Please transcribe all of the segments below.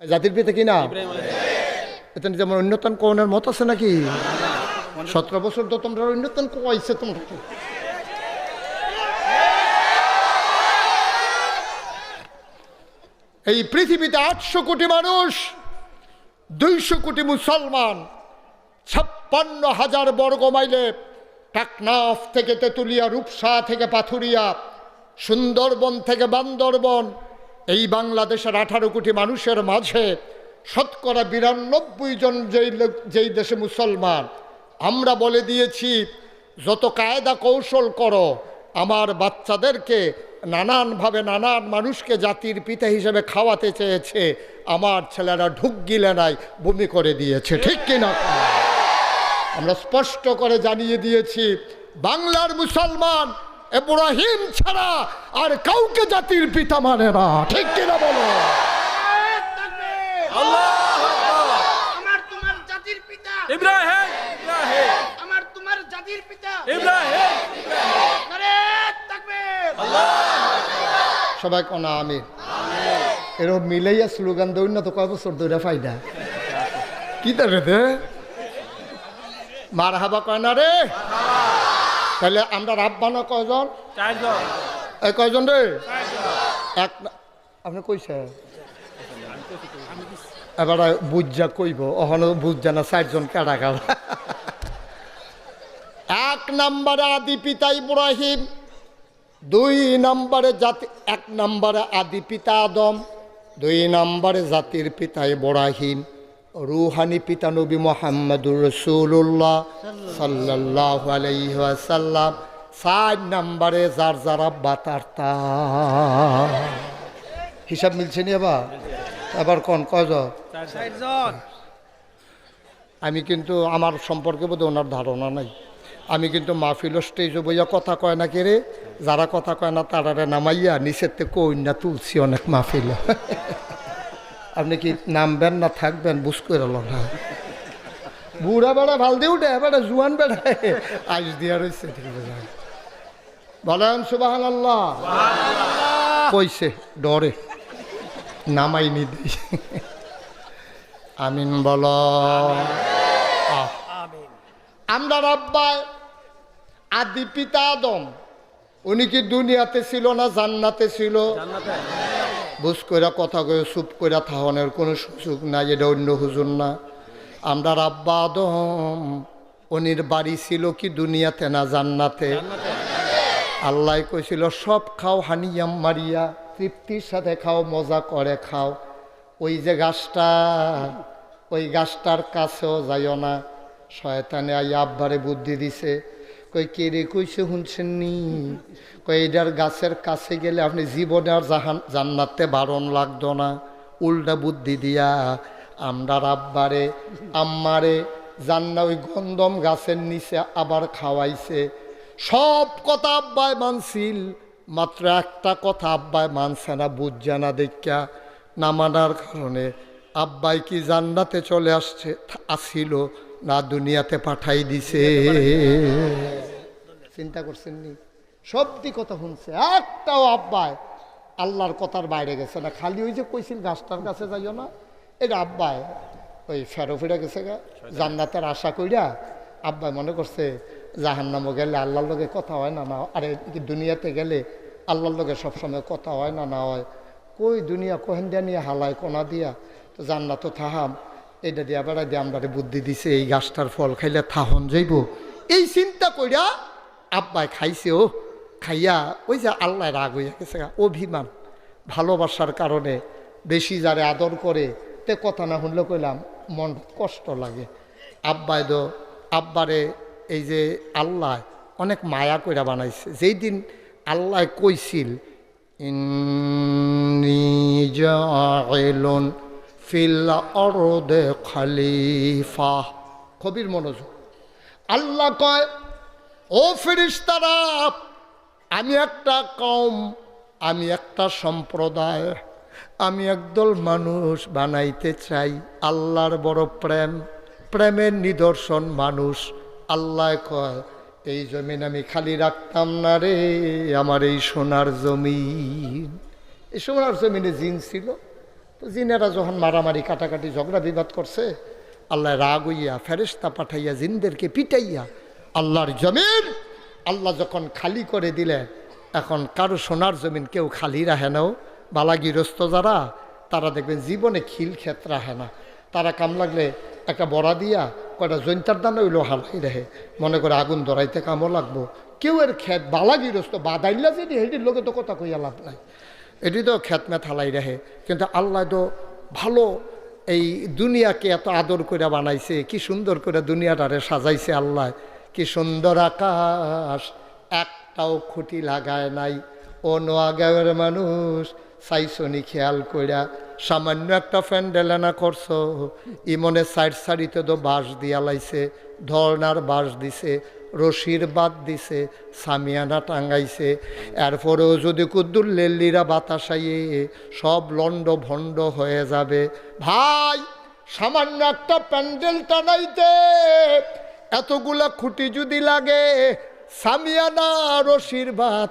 জাতির পিতা কি না? এটা যেমন অন্যতন কোনের মত আছে নাকি? 17 বছর তো তোমরা অন্যতন কোয়াইছে তোমরা। এই পৃথিবীতে 800 কোটি মানুষ, 200 কোটি মুসলমান, 56,000 বর্গ মাইলে টাকনাফ থেকে তেতুলিয়া, রূপসা থেকে পাথুরিয়া, সুন্দরবন থেকে বান্দরবন, এই বাংলাদেশের 18 কোটি মানুষের মাঝে শতকরা 92 জন যেই দেশে মুসলমান, আমরা বলে দিয়েছি যত কায়দা কৌশল করো, আমার বাচ্চাদেরকে নানানভাবে নানান মানুষকে জাতির পিতা হিসেবে খাওয়াতে চেয়েছে, আমার ছেলেরা ঢুক গিলে নাই, বমি করে দিয়েছে, ঠিক কিনা? আমরা স্পষ্ট করে জানিয়ে দিয়েছি বাংলার মুসলমান ইব্রাহিম ছাড়া আর কাউকে জাতির পিতা মানে না, ঠিক কিনা বলো? আমার তোমার জাতির পিতা ইব্রাহিম, ইব্রাহিম, আমার তোমার জাতির পিতা ইব্রাহিম। নারে তাকবীর। সবাই কোনা আমি এরকম মিলাইয়া স্লোগান দৌড় না তো কয় বছর ধরে ফাইদা কি দেবে দে মার হাবা কয় না রে। তাহলে আমরা রাব্বানা কয়জন? 4 জন। এই কয়জন রে? এক আপনি কইছে এবার বুঝা কইব, ওখানে বুঝা না 4 জন কারা কারা। 1 নম্বরে আদি পিতা ইব্রাহিম, 2 নম্বরে জাতি, 1 নম্বরে আদি পিতা আদম, 2 নম্বরে জাতির পিতা ইব্রাহিম, রুহানি পিতা নবী মুহাম্মদুর রাসূলুল্লাহ সাল্লাল্লাহু আলাইহি ওয়াসাল্লাম, 4 নম্বরে যার যার আব্বা তার তা। হিসাব মিলছে নি? এবার কোন কয়জন? 4 জন। আমি কিন্তু আমার সম্পর্কে বোধহয় ওনার ধারণা নাই। আমি কিন্তু মাহফিল স্টেজে বইয়া কথা কয় না কেরে, যারা কথা কয় না তারারে নামাইয়া নিচের থেকে কইনা তুলছি অনেক মাহফিল। আপনি কি নামবেন না থাকবেন বুঝ করে না? বুড়া বেড়া ভাল দিয়ে উঠে বেড়া জুয়ান বেড়া আইস দিয়া রয়েছে, ঠিক আছে বলেন সুবহানাল্লাহ। কইছে ডরে নামাইনি দিই। আমিন বল। আমরা রাব্বায় আদি পিতা আদম, উনি কি দুনিয়াতে ছিল না জান্নাতে ছিল? জান্নাতে। বুঝ কইরা কথা কয়ে চুপ কইরা থাহনের কোনো সুযোগ নাই, এটা অন্য হুজুর না। আমরা রাব্বা আদম, উনির বাড়ি ছিল কি দুনিয়াতে না জান্নাতে? আল্লাহ কইছিল সব খাও হানিয়াম মারিয়া, তৃপ্তির সাথে খাও, মজা করে খাও। ওই যে গাছটা, ওই গাছটার কাছেও যাইও না। শয়তানে আই আব্বারে বুদ্ধি দিছে, কই কে রে কইছে শুনছেন নি? কই এইটার গাছের কাছে গেলে আপনি জীবনে আর জান্নাতে বারণ লাগতো না। উল্টা বুদ্ধি দিয়া আমরা আব্বারে আম্মারে জান্না ওই গন্ধম গাছের নিচে আবার খাওয়াইছে। সব কথা আব্বায় মানছিল, মাত্র একটা কথা আব্বায় মানছে না, বুঝছে না দেখা। না মানার কারণে আব্বাই কি জান্নাতে চলে আসছিল না দুনিয়াতে পাঠাই দিছে? চিন্তা করছেন নি? সবটি কথা শুনছে, একটাও আব্বাই আল্লাহর কথার বাইরে গেছে না। খালি ওই যে কইছিল গাছটার কাছে যাইও না, এটা আব্বাই ওই ফেরো ফিরে গেছে গা জান্নাতের আশা কইরা। আব্বাই মনে করছে জাহান্নামে গেলে আল্লাহর লগে কথা হয় না না, আরে দুনিয়াতে গেলে আল্লাহর লগে সবসময় কথা হয় না না হয়। কই দুনিয়া কোহেন দিয়া নিয়ে হালায় কোনা দিয়া, তো জান্নাত থাহাম, এটা দিয়া বেড়াই দিয়ে আমরা বুদ্ধি দিছে এই গাছটার ফল খাইলে থাহন যাইব। এই চিন্তা কইরা আব্বাই খাইছে। ও খাইয়া ওই যে আল্লাহ রাগ হইয়া গেছে, অভিমান ভালোবাসার কারণে বেশি যারে আদর করে তে কথা না শুনলে কইলাম মন কষ্ট লাগে। আব্বাই দো আব্বারে এই যে আল্লাহ অনেক মায়া কইরা বানাইছে। যেই দিন আল্লাহ কইছিল ইন্নী জাইলুন ফিল আরদে খলিফা, কবির মনোযোগ। আল্লাহ কয় ও ফেরেশতারা, আমি একটা কওম, আমি একটা সম্প্রদায়, আমি একদল মানুষ বানাইতে চাই। আল্লাহর বড় প্রেম, প্রেমের নিদর্শন মানুষ। আল্লাহ কয় এই জমিন আমি খালি রাখতাম না রে, আমার এই সোনার জমিন। এই সোনার জমিনে জিন ছিল, তো জিনেরা যখন মারামারি কাটাকাটি ঝগড়া বিবাদ করছে, আল্লাহ রাগ হইয়া ফেরেশতা পাঠাইয়া জিনদেরকে পিটাইয়া আল্লাহর জমিন আল্লাহ যখন খালি করে দিলেন, এখন কারো সোনার জমিন কেউ খালি রাখে নাও। বালাগিরস্ত যারা, তারা দেখবেন জীবনে খিল ক্ষেত রাখে না। তারা কাম লাগলে একটা বড়া দিয়া কয়টা জৈন্তার দানা হইলেও হালাই রাখে, মনে করে আগুন ধরাইতে কামও লাগবো। কেউ এর ক্ষেত বালাগিরস্ত বাদাইলা যদি হেঁটির লোকে তো কথা কইয়া লাভ নাই, এটি তো ক্ষেত মেত হালাই রাখে। কিন্তু আল্লাহ তো ভালো এই দুনিয়াকে এত আদর করে বানাইছে, কি সুন্দর করে দুনিয়াটারে সাজাইছে আল্লাহ। কি সুন্দর আকাশ, একটাও খুঁটি লাগায় নাই। ও নোয়াগাঁওয়ের মানুষ, চাইছনি খেয়াল কইরা সামান্য একটা প্যান্ডেলানা করছো, ইমনে সাইড সারিতে তো বাঁশ দিয়া লাইছে, ধর্নার বাঁশ দিছে, রশির বাদ দিছে, সামিয়ানা টাঙ্গাইছে। এরপরেও যদি কুদ্দুর লেল্লিরা বাতাসাইয়ে সব লন্ড ভণ্ড হয়ে যাবে। ভাই, সামান্য একটা প্যান্ডেল টানাইতে এতগুলা খুঁটি যদি লাগে, সামিয়ানা, রশির বাদ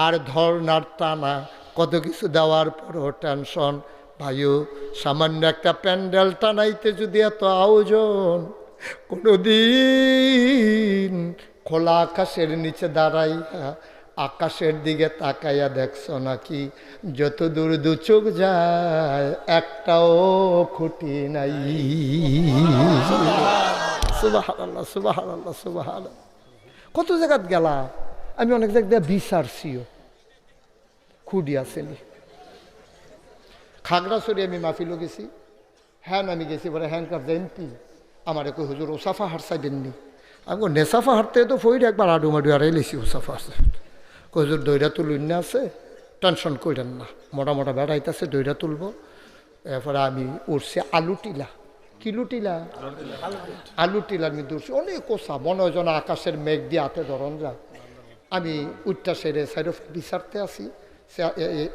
আর ধর্নার টানা, কত কিছু দেওয়ার পরও টেনশন। ভাইও, সামান্য একটা প্যান্ডেল টানাইতে যদি এত আয়োজন, কোনোদিন খোলা আকাশের নিচে দাঁড়াইয়া আকাশের দিকে তাকাইয়া দেখছো নাকি? যত দূর দু চোখ যায় একটাও খুঁটি নাই। সুবহানাল্লাহ, সুবহানাল্লাহ, সুবহানাল্লাহ। কত জায়গাত গেলা, আমি অনেক জায়গায় বিচারছিও, খুঁটি আসেনি। খাগড়াছড়ি আমি মাহফিলও গেছি, হ্যাঁ আমি গেছি, বলে হ্যান কার এমপি আমার কই হুজুর ওসাফা হাট চাইবেননি। আমি নেশাফা হাঁটতে তো ফইরে একবার আডুমাডু আড়াই লেছি ওসাফা আছে। হুজুর দইরা তুলুন না আছে, টেনশন করেন না, মোটা মোটা বেড়াইতেছে, দইরা তুলব। এরপরে আমি উঠছি আলু টিলা, কিলু টিলা, আলু টিলা আমি দৌড়ছি, অনেক কোষা, মনে হয় যেন আকাশের মেঘ দিয়ে হাতে ধরন যায়। আমি উঠটা সেরে সাইড বিচারতে আসি,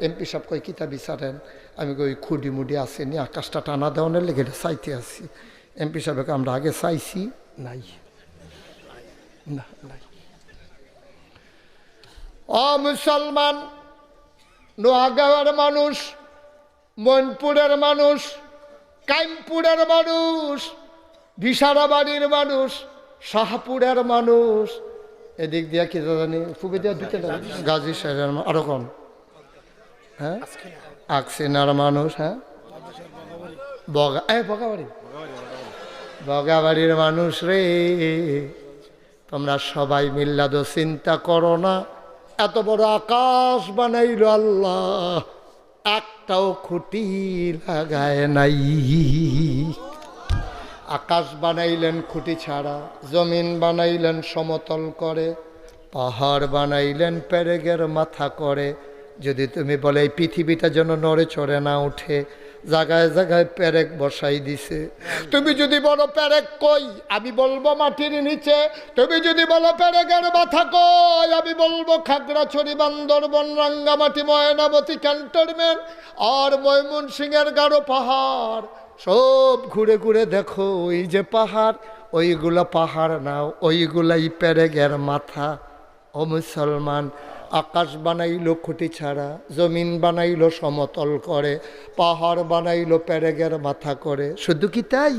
এমপি সাহেব কই কিতা বিচারেন? আমি কই খুঁড়ি মুড়ি আসেনি, আকাশটা টানা দেওয়ানের লেগে চাইতে আসি। এমপি সাহেবকে আমরা আগে চাইছি, নাই না, নাই। ও মুসলমান, নোয়াগাঁওয়ের মানুষ, মনপুরের মানুষ, কাইমপুরের মানুষ, বিশারাবাড়ির মানুষ, শাহপুরের মানুষ, এদিক দিয়া কি জানি ফুবে দিয়া দিতে গাজী সাহেবের আরো কম, হ্যাঁ আকসিনার মানুষ, হ্যাঁ বগাবাড়ি, বগাবাড়ির মানুষ রে, তোমরা সবাই মিল্লা তো চিন্তা করো না, এত বড় আকাশ বানাইল আল্লাহ, একটাও খুঁটি লাগায় নাই। আকাশ বানাইলেন খুঁটি ছাড়া, জমিন বানাইলেন সমতল করে, পাহাড় বানাইলেন পেরেকের মাথা করে। যদি তুমি বলে এই পৃথিবীটা যেন নড়ে চড়ে না উঠে, জায়গায় জায়গায় পেরেক বসাই দিছে। তুমি যদি বলো পেরেক কই, আমি বলবো মাটির নিচে। তুমি যদি বলো পেরেকের মাথা কই, আমি বলবো খাগড়াছড়ি, বান্দরবন, রাঙ্গামাটি, ময়নামতি ক্যান্টনমেন্ট আর ময়মনসিংহের গাঢ় পাহাড়। সব ঘুরে ঘুরে দেখো, ওই যে পাহাড়, ওইগুলা পাহাড় না, ওইগুলাই পেরেকের মাথা। ও মুসলমান, আকাশ বানাইলো খুঁটি ছাড়া, জমিন বানাইলো সমতল করে, পাহাড় বানাইলো পেরেকের মাথা করে। শুধু কি তাই?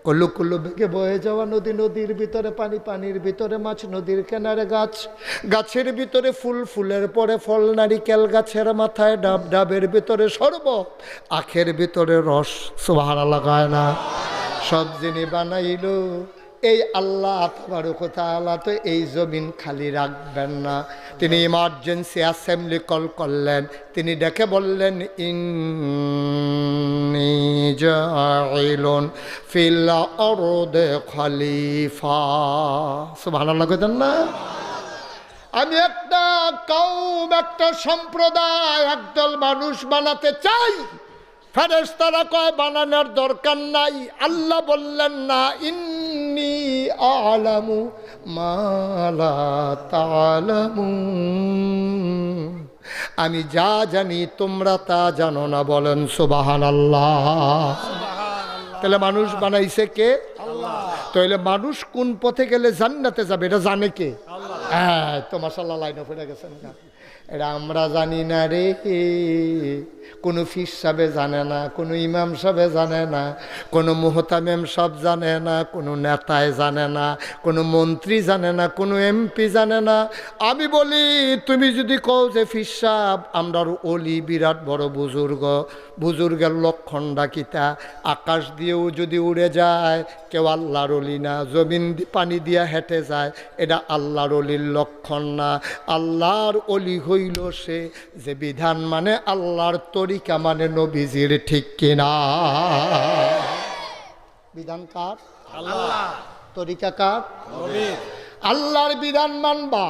কল্লু কল্লু বেগে বয়ে যাওয়া নদী, নদীর ভিতরে পানি, পানির ভিতরে মাছ, নদীর কিনারে গাছ, গাছের ভিতরে ফুল, ফুলের পরে ফল, নারিকেল গাছের মাথায় ডাব, ডাবের ভিতরে শরবত, আখের ভিতরে রস। সুবহানাল্লাহ গায় না? সব জিনিস বানাইলো এই আল্লাহ তাবারক ওয়া তাআলা। তো এই জমিন খালি রাখবেন না, তিনি ইমার্জেন্সি অ্যাসেম্বলি কল করলেন। তিনি ডেকে বললেন, ইন্নী জাইলুন ফিল আরদি খলিফা। সুবহানাল্লাহ কইতেন না? আমি একটা কওম, একটা সম্প্রদায়, একদল মানুষ বানাতে চাই। ফেরেশতারা কয় বানানোর দরকার নাই। আল্লাহ বললেন না, ইন্নী আ'লামু মা লা তা'লামুন, আমি যা জানি তোমরা তা জানো না। বলেন সুবহানাল্লাহ। তাহলে মানুষ বানাইছে কে? আল্লাহ। তাহলে মানুষ কোন পথে গেলে জান্নাতে যাবে এটা জানে কে? হ্যাঁ, তো মাশাআল্লাহ লাইনে পড়ে গেছেন। এটা আমরা জানি না রে, কোনো ফিস সাহেবে জানে না, কোনো ইমাম সাহেবে জানে না, কোনো মুহতামিম সাহেব জানে না, কোনো নেতায় জানে না, কোনো মন্ত্রী জানে না, কোনো এমপি জানে না। আমি বলি তুমি যদি কও যে ফিস সাহেব আমরার অলি বিরাট বড় বুজুর্গ, বুজুর্গের লক্ষণটা কিতা? আকাশ দিয়েও যদি উড়ে যায় কেউ আল্লাহর অলি না, জমিন পানি দিয়া হেঁটে যায় এটা আল্লাহর অলির লক্ষণ না। আল্লাহর অলি হইল সে যে বিধান মানে আল্লাহর তরিকা মানে নবীজির, ঠিক কিনা? বিধান কার? আল্লাহ। তরিকা কার? নবীর। আল্লাহর বিধান মানবা,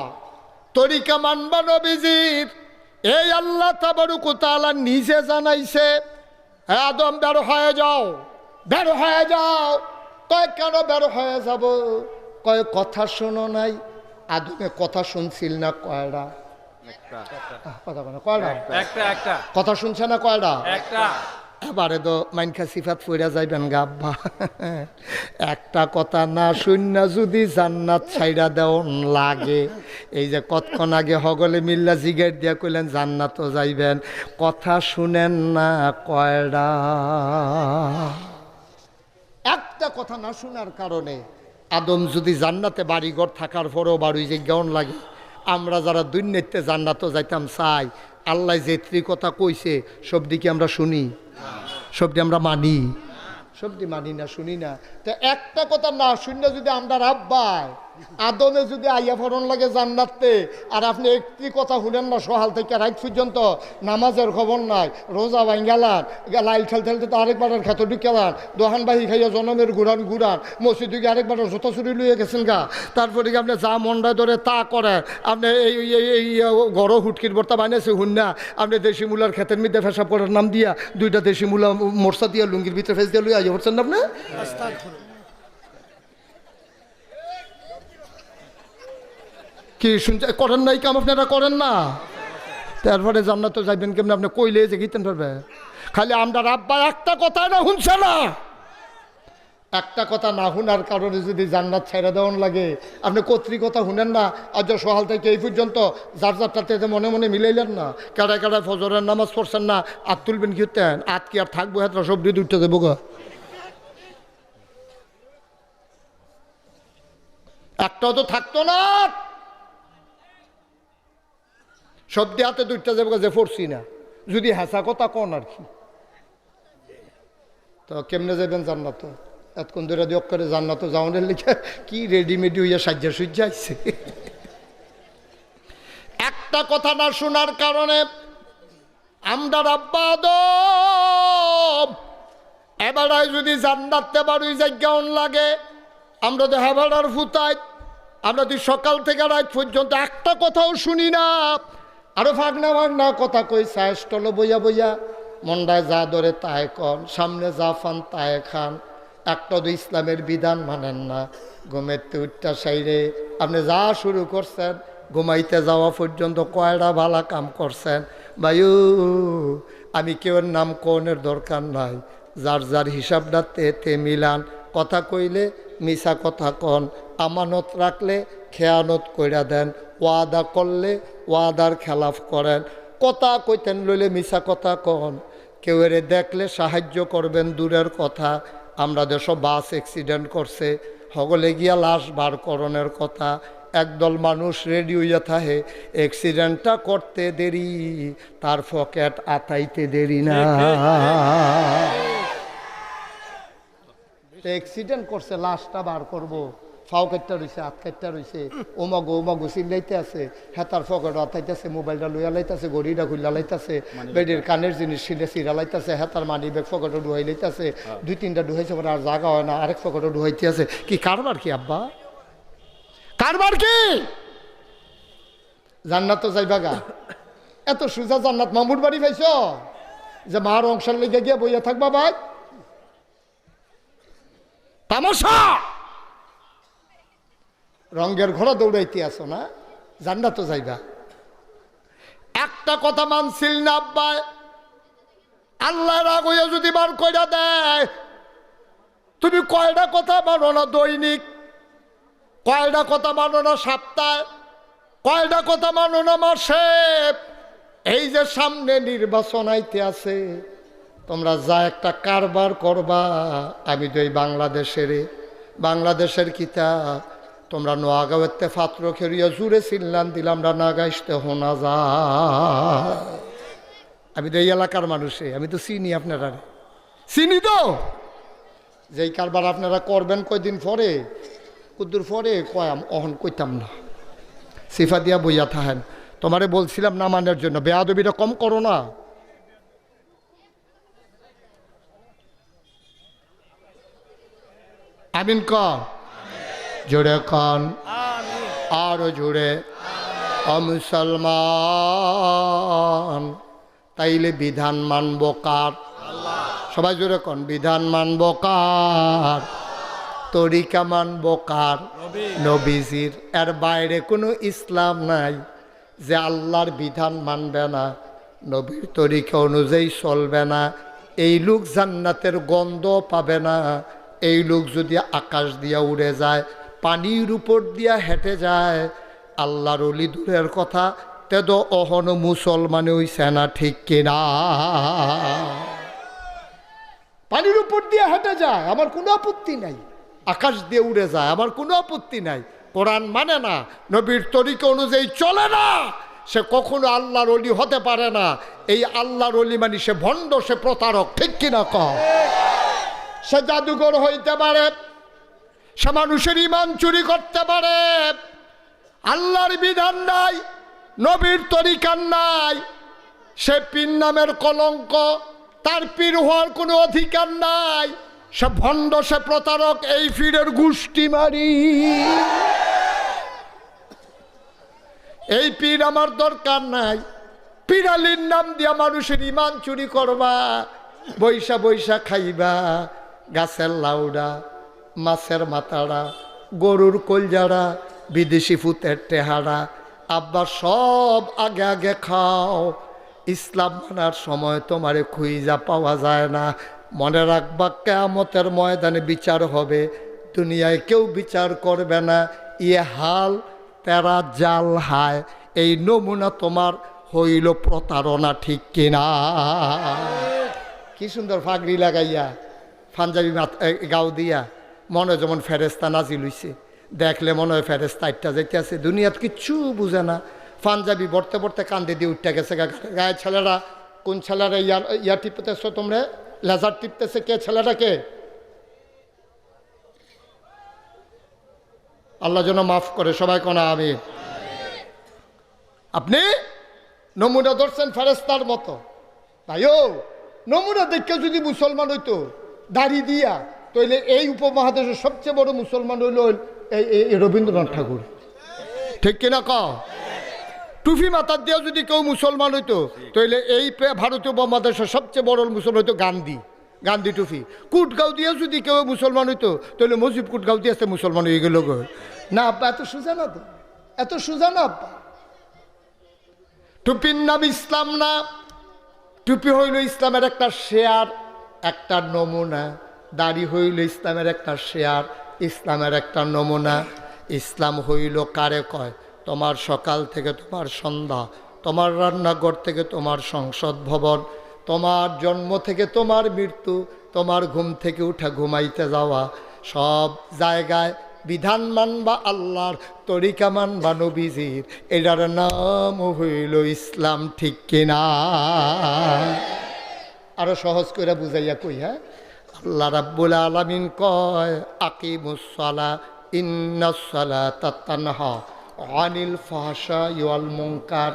তরিকা মানবা নবীজির। এই আল্লাহ তাবারক ওয়া তাআলা নিজে জানাইছে, হে আদম বের হয়ে যাও, বের হয়ে যাও। কয় কেন বের হয়ে যাব? কয় কথা শোনো নাই? আদমে কথা শুনছিল না কয়টা? কথা বলে কয়টা? একটা কথা শুনছে না কয়টা? একটা। এবারে তো মাইনখা সিফাত ফইরা যাইবেন গা আব্বা। একটা কথা না শুননা যদি জান্নাত ছাইরা দেওন লাগে, এই যে কতক্ষণ আগে হগলে মিল্লা জিগের দিয়া কইলেন জান্নাতও যাইবেন, কথা শুনেন না কয়টা? একটা কথা না শোনার কারণে আদম যদি জান্নাতে বাড়িঘর থাকার পরেও বাড়ি যে গেউন লাগে, আমরা যারা দুর্নীতিতে জান্নাতও যাইতাম চাই, আল্লাহ যে কথা কইছে সব দিকে আমরা শুনি, সবটি আমরা মানি, সবটি মানি না, শুনি না। তো একটা কথা না শুনলে যদি আমরা রাব্বাই আদমে যদি আইয়া ফরন লাগে জান্নাতে, আর আপনি একটি কথা শুনেন না সহাল থেকে রাত পর্যন্ত, নামাজের খবর নাই, রোজা ভাঙ্গালান, লাইল ঠেল ঠেলতে তো আরেকবারের খেত ঢুকেলান, দোহান বাহি খাইয়া জনমের ঘুরান ঘুরান, মসজিদে গিয়ে আরেকবারের জোতা চুরি লুয়ে গেছেন গা। তারপরে কি আপনি যা মন্ডায় ধরে তা করে, আপনি এই গড় হুটকির বর্তা বানিয়েছে হুন না, আপনি দেশি মূলার ক্ষেতের মধ্যে ফেসা পড়ার নাম দিয়া দুইটা দেশি মূলা মোর্চা দিয়া লুঙ্গির ভিতরে ফেস দিয়ে লুয়ে আইয়া পড়ছেন না আপনি। কি শুনছে করেন নাই কাম? আপনারা করেন না? তারপরে জান্নাত তো যাইবেন কেমন? আপনি কইলে যে গীতেন পারবে। খালি আমরা রাব্বা একটা কথা না শুনছে না, একটা কথা না শুনার কারণে যদি জান্নাত ছেড়ে দেওয়ান লাগে, আপনি কর্তৃকতা শুনেন না। আজ সকাল থেকে এই পর্যন্ত যার যারটাতে মনে মনে মিলাইলেন না, কারায় কারায় ফজরের নামাজ পড়ছেন না, আত তুলবেন কি হতেন? আত কি আর থাকবো? হাতরা সব দিয়ে উঠতে দেবো গা। একটাও তো থাকতো না, সব দিয়ে হাতে দুইটা যাবো যে পড়ছি না, যদি হেসা কথা কন আর কি। তো কেমনে যাবেন জান্নাত? এতক্ষণ ধরে দিয়ক করে জান্নাত যাওয়ানের লিখে কি রেডিমেডি হইয়া সাজ্জা সুজ্জা আইছে। একটা কথা না শোনার কারণে আমরা রাব্বা আদম এবারায় যদি জান্নাতে বাড়ি জায়গাউন লাগে, আমরা তো হেবাড়ার ফুতাই, আমরা তো সকাল থেকে রাত পর্যন্ত একটা কথাও শুনি না, আরো ফাগনা ফাগনা কথা কই, চায় স্টল বইয়া বইয়া মন্ডায় যা ধরে তাই কন, সামনে যা ফান তাই খান। একটা তো ইসলামের বিধান মানেন না। ঘুমেতে উঠটা সাইরে আপনি যা শুরু করছেন, ঘুমাইতে যাওয়া পর্যন্ত কয়টা ভালা কাম করছেন ভাইও। আমি কেউর নাম কনের দরকার নাই, যার যার হিসাবটা তে মিলান। কথা কইলে মিছা কথা কন, আমানত রাখলে খেয়ানত কইরা দেন, ওয়াদা করলে ওয়াদার খেলাফ করেন। কথা কইতেন লইলে মিছা কথা কন, কেউ এরে দেখলে সাহায্য করবেন দূরের কথা। আমরা দেশ বাস অ্যাক্সিডেন্ট করছে, হগলে গিয়া লাশ বার করণের কথা। একদল মানুষ রেডি হইয়া থাকে, অ্যাক্সিডেন্টটা করতে দেরি, তার পকেট আতাইতে দেরি না। অ্যাক্সিডেন্ট করছে, লাশটা বার করবো, ফাও কাটটা রয়েছে, হাত কাটটা রয়েছে, ওমাগো চিল্লাইতে আছে, হেতার পকেট আতাইতেছে, মোবাইলটা লইয়া লাইতেছে, ঘড়িটা খুললা লাইতেছে, বেডের কানের জিনিস চিরা লাইতেছে, হেতার মানি ব্যাগ পকেটও ডুহাই লাইতেছে, দুই তিনটা ডুহাইছে পরে আর জাগা হয় না, আরেক পকেটও ডুহাইতে আছে। কি কারবার কি আব্বা? কারবার কি? জান্নাত তো যাইবা গা, এত সুজা জান্নাত মামুর বাড়ি পাইছ যে মার অংশের লেগে গিয়া বইয়া থাকবা ভাই? তামাশা! রঙ্গের ঘোড়া দৌড়াইতে আসো না, জান্নাত তো যাইবা। একটা কথা মানছিল না আব্বা, আল্লাহ রাগ হইয়া যদি বার কইরা দেয়, তুমি কয়টা কথা মানো না দৈনিক, কয়টা কথা মানো না সপ্তাহে, কয়টা কথা মানো না মাসে, এই যে সামনে নির্বাচন আইতে আছে, তোমরা যা একটা কারবার করবা, আমি তো এই বাংলাদেশের কিতাব তোমরা নোয়াগাঁওতে ফাত্র খেরিয়া জুড়ে চিল্লান দিলাম না গাইতে হোনা যা। আমি তো এই এলাকার মানুষে, আমি তো চিনি আপনারা, চিনি তো। যেই কারবার আপনারা করবেন কয়দিন পরে, কুদ্দুর পরে কয়াম অহন কইতাম না, সিফা দিয়া বইয়া থাহেন। তোমারে বলছিলাম না মানের জন্য, বেয়াদবিটা কম করো না। আমিন কন, জোরে কন, আরো জোরে। মুসলমান তাইলে বিধান মানব কার? সবাই জোরে কন, বিধান মানব কার? তরিকা মানব কার? নবীজির। এর বাইরে কোনো ইসলাম নাই। যে আল্লাহর বিধান মানবে না, নবীর তরিকা অনুযায়ী চলবে না, এই লোক জান্নাতের গন্ধ পাবে না। এই লোক যদি আকাশ দিয়া উড়ে যায়, পানির উপর দিয়া হেঁটে যায়, আল্লাহর ওলি দূরের কথা, তেদ অহন মুসলমানে হইছে না, ঠিক কিনা? পানির উপর দিয়ে হেঁটে যায়, আমার কোনো আপত্তি নাই। আকাশ দিয়ে উড়ে যায়, আমার কোনো আপত্তি নাই। কোরআন মানে না, নবীর তরিকা অনুযায়ী চলে না, সে কখনো আল্লাহর ওলি হতে পারে না। এই আল্লাহর ওলি মানে সে ভণ্ড, সে প্রতারক, ঠিক কিনা কও? সে জাদুঘর হইতে পারে, সে মানুষের ইমান চুরি করতে পারে। আল্লাহর বিধান নাই, নবীর তরিকা নাই, সে পীর নামের কলঙ্ক, তার পীর হওয়ার কোনো অধিকার নাই। সে ভণ্ড, সে প্রতারক, এই পীরের গোষ্ঠী মারি। এই পীর আমার দরকার নাই। পীরালির নাম দিয়া মানুষের ইমান চুরি করবা, বৈশা বৈশা খাইবা গাছের লাউডা, মাছের মাথাড়া, গরুর কলজাড়া, বিদেশি ফুতের টেহারা। আব্বা সব আগে আগে খাও, ইসলাম মানার সময় তোমারে খুঁজা পাওয়া যায় না। মনে রাখবা, কিয়ামতের ময়দানে বিচার হবে, দুনিয়ায় কেউ বিচার করবে না। ইয়ে হাল তেরা জাল হায়, এই নমুনা তোমার হইল প্রতারণা, ঠিক কিনা? কি সুন্দর ফাগড়ি লাগাইয়া, পাঞ্জাবি গাও দিয়া, মনে যেমন ফেরেস্তা নাজিল হইছে। দেখলে মনে হয় ফেরেস্তা একটা যেতে আছে, দুনিয়াত কিচ্ছু বুঝে না। পাঞ্জাবি বর্তে বর্তে কান্দে দিয়ে উঠতে গেছে। গায়ে ছেলেরা, কোন ছেলেরা ইয়া টিপতেছ তোমরা? লেজার টিপতেছে কে? ছেলেটাকে আল্লাহ যেন মাফ করে, সবাই কোনা আমি। আপনি নমুনা ধরছেন ফেরেস্তার মতো। তাইও নমুনা দেখে যদি মুসলমান হইতো দাড়ি দিয়া, তাইলে এই উপমহাদেশের সবচেয়ে বড় মুসলমান হইল এই রবীন্দ্রনাথ ঠাকুর, ঠিক কিনা ক? টুফি মাথার দিয়া যদি কেউ মুসলমান হইতো, তাইলে এই ভারতীয় উপমহাদেশের সবচেয়ে বড় মুসলমান হইতো গান্ধী টুফি। কুটগাঁও দিয়ে যদি কেউ মুসলমান হইতো, তাহলে মজিব কুটগাঁও দিয়ে আসতে মুসলমান হয়ে গেল। না আব্বা, এত সোজা না তো, এত সোজা না আব্বা। টুপির নাম ইসলাম না। টুপি হইল ইসলামের একটা শেয়ার, একটা নমুনা। দাড়ি হইল ইসলামের একটা শেয়ার, ইসলামের একটা নমুনা। ইসলাম হইল কারে কয়? তোমার সকাল থেকে তোমার সন্ধ্যা, তোমার রান্নাঘর থেকে তোমার সংসদ ভবন, তোমার জন্ম থেকে তোমার মৃত্যু, তোমার ঘুম থেকে উঠা ঘুমাইতে যাওয়া, সব জায়গায় বিধান মানবা আল্লাহর, তরিকা মানবা নবীজির। এটার নাম হইল ইসলাম, ঠিক কিনা? আরো সহজ করে বুঝাইয়া কই, হ্যাঁ, আল্লাহ রাব্বুল আলামিন কয়, আকিমুস সালাহ ইন্নাস সালাতা তানহা আনিল ফাহশাই ওয়াল মুনকার।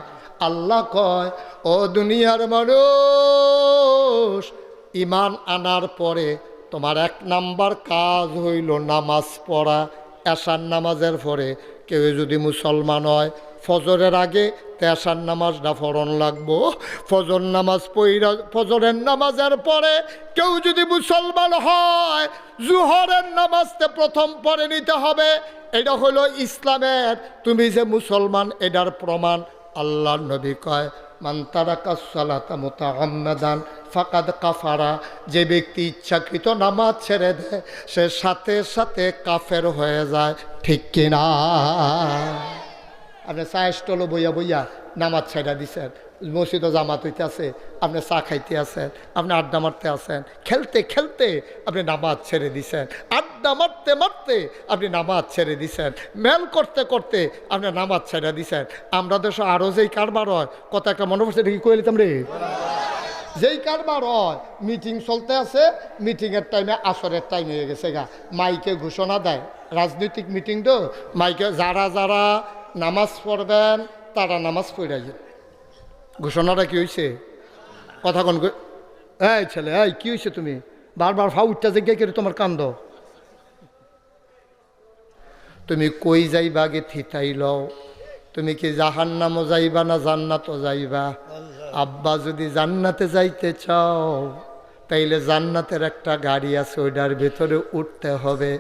আল্লাহ কয়, ও দুনিয়ার মানুষ, ইমান আনার পরে তোমার 1 নাম্বার কাজ হইল নামাজ পড়া। এশার নামাজের পরে কেউ যদি মুসলমান হয়, ফজরের আগে এশার নামাজটা পড়ন লাগবো। ফজর নামাজ পড়া, ফজরের নামাজের পরে কেউ যদি মুসলমান হয়, জুহরের নামাজতে প্রথম পড়ে নিতে হবে। এটা হলো ইসলামের, তুমি যে মুসলমান এটার প্রমাণ। আল্লাহর নবী কয়, মান তারাকাস সালাতা মুতাআম্মাদান ফাকাদ কাফারা। যে ব্যক্তি ইচ্ছাকৃত নামাজ ছেড়ে দেয়, সে সাথে সাথে কাফের হয়ে যায়, ঠিক কিনা? আপনি চা স্টলে বইয়া বইয়া নামাজ ছাইড়া দিছেন, মসজিদে জামাত হইতে আছে, আপনি চা খাইতে আছেন, আপনি আড্ডা মারতে আছেন, খেলতে খেলতে আপনি নামাজ ছেড়ে দিছেন, আড্ডা মারতে মারতে আপনি নামাজ ছেড়ে দিছেন, মেল করতে করতে আপনি নামাজ ছেড়ে দিছেন। আমরা দেশে আরও যেই কারবার হয়, কত একটা মনে পড়ছে, এটা কি কয়ে নিতাম রে? যেই কারবার হয়, মিটিং চলতে আছে, মিটিংয়ের টাইমে আসরের টাইম হয়ে গেছে গা, মাইকে ঘোষণা দেয়, রাজনৈতিক মিটিং তো, মাইকে যারা যারা নামাজ পড়বেন তারা নামাজ পড়ে যায়। ঘোষণাটা কি হয়েছে? কথা কোন? এই ছেলে, এই কি হয়েছে? তুমি বারবার ফাউ উঠতে জায়গায় করে তোমার কান্দ। তুমি কই যাইবা আগে থিতাই লও, তুমি কি জাহান্নামও যাইবা না জান্নাতও যাইবা? আব্বা যদি জান্নাতে যাইতে চাও তাইলে জান্নাতের একটা গাড়ি আছে, ওইটার ভেতরে উঠতে হবে।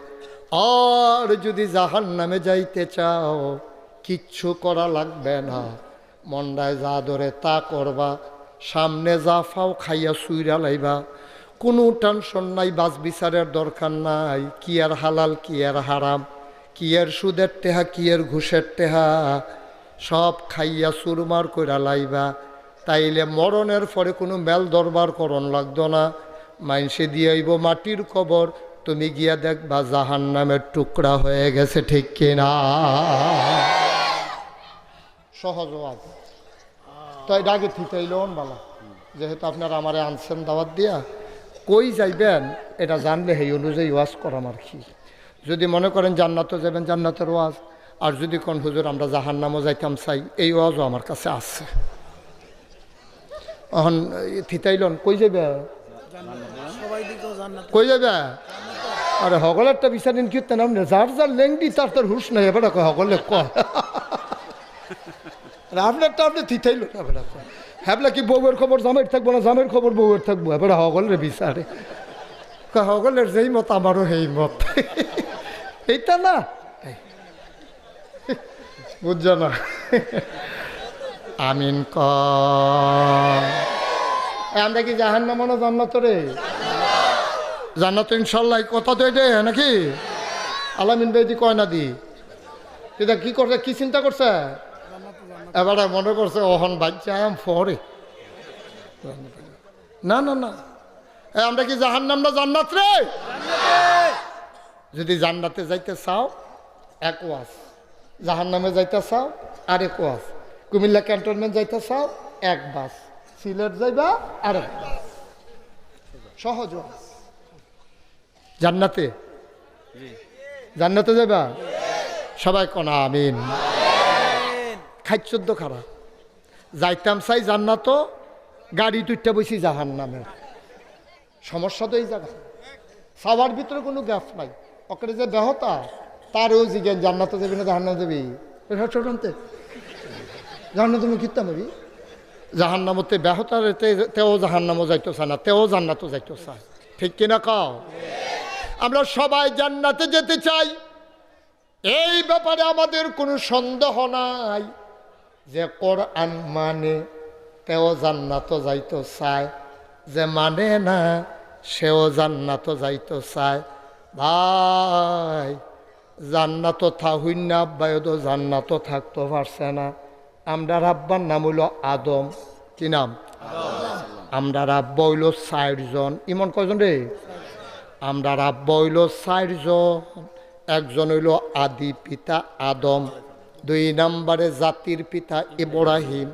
আর যদি জাহান্নামে যাইতে চাও কিচ্ছু করা লাগবে না, মন্ডায় যা ধরে তা করবা, সামনে যা ফাও খাইয়া সুইরা লাইবা, কোনো টেনশন নাই, বাস বিচারের দরকার নাই। কি আর হালাল কি আর হারাম, কি আর সুদের টেহা কি আর ঘুষের টেহা, সব খাইয়া সুরমার কইরা লাইবা। তাইলে মরণের পরে কোনো মেল দরবার করণ লাগতো না, মাইনসে দিয়ে আইব মাটির কবর, তুমি গিয়া দেখবা জাহান্নামের টুকরা হয়ে গেছে, ঠিক কিনা? সহজ আওয়াজ তাই ডাকে থিতাইল বালা, যেহেতু আপনারা আমারে আনছেন দাওয়াত দিয়া, কই যাইবেন এটা জানলে সেই অনুযায়ী ওয়াজ করাম আর কি। যদি মনে করেন জান্নাতও যাবেন, জান্নাতের ওয়াজ, আর যদি কোন হুজুর আমরা জাহান্নামও যাইতাম চাই, এই ওয়াজও আমার কাছে আছে। এখন থিতাইলন কই যাবে? কই যাবে? আরে হগলেরটা বিচারিন কীর্তেন, আপনি যার যার লেংডি তার তার হুশ নাই, এবার হগলে কয় আপনারটা আপনি থিতাইল না, এবার হ্যাবলা কি বউয়ের খবর জামাইয়ের থাকবো না, জামের খবর বউয়ের থাকবো, এবার হগলের বিচারে হগলের যেই মত আমারও সেই মত, এইটা না বুঝছো না? আমিন ক আমরা কি জাহান্নাম না জান্নাত রে? জান্নাত ইনশাল্লাহ, কথা তো এটাই নাকি? আলামিন বেদি কয় না দি, এটা কি করছে, কি চিন্তা করছে? এবারে মনে করছে ওহন বাচ্চা ফরে, না না না, আমরা কি জাহান্নাম না জান্নাত রে? যদি জান্নাতে যাইতে চাও এক ওয়াজ, জাহান্নামে যাইতে চাও আরেক ওয়াজ, কুমিল্লা ক্যান্টনমেন্ট যাইতে চাও এক বাস, সিলেট যাইবা আরেক বাস, সহজ ওয়াজ। জান্নাতে, জান্নাতে যাইবা সবাই কোন আমিন। খাইচদ্য খারাপ, যাইতাম চাই জান্নাত, গাড়ি দুইটা বসি জাহান্নামে, সমস্যা তো এই জায়গা। সবার ভিতরে কোনো গ্যাপ নাই, ওকে যে দেহতা তারও জিজ্ঞেন জান্নাতে যাবি না জাহান্নামে যাবি, ছোটতে জাহান্নাম তুমি কীর্তাম হবি, জাহান্নামতে ব্যাহতার তেও জাহান্নামও যাইতো চায় না, তেও জান্নাতও যাইতো চায়, ঠিক কিনা কও? আমরা সবাই জান্নাতে যেতে চাই, এই ব্যাপারে আমাদের কোনো সন্দেহ নাই। যে কোরআন মানে তেও জান্নাতও যাইতো চায়, যে মানে না সেও জান্নাতও যাইতো চায়। ভাই জান্নাতও থাকুন না, আব্বায়ও জান্নাতও থাকতে পারছে না। আমরা আব্বার নাম হইল আদম, কি নাম? আমরা আব্বা হইল 4 জন, ইমন কয়জন রে? আমরা আব্বা হইল 4 জন, একজন হইল আদি পিতা আদম, 2 নম্বরে জাতির পিতা ইব্রাহিম,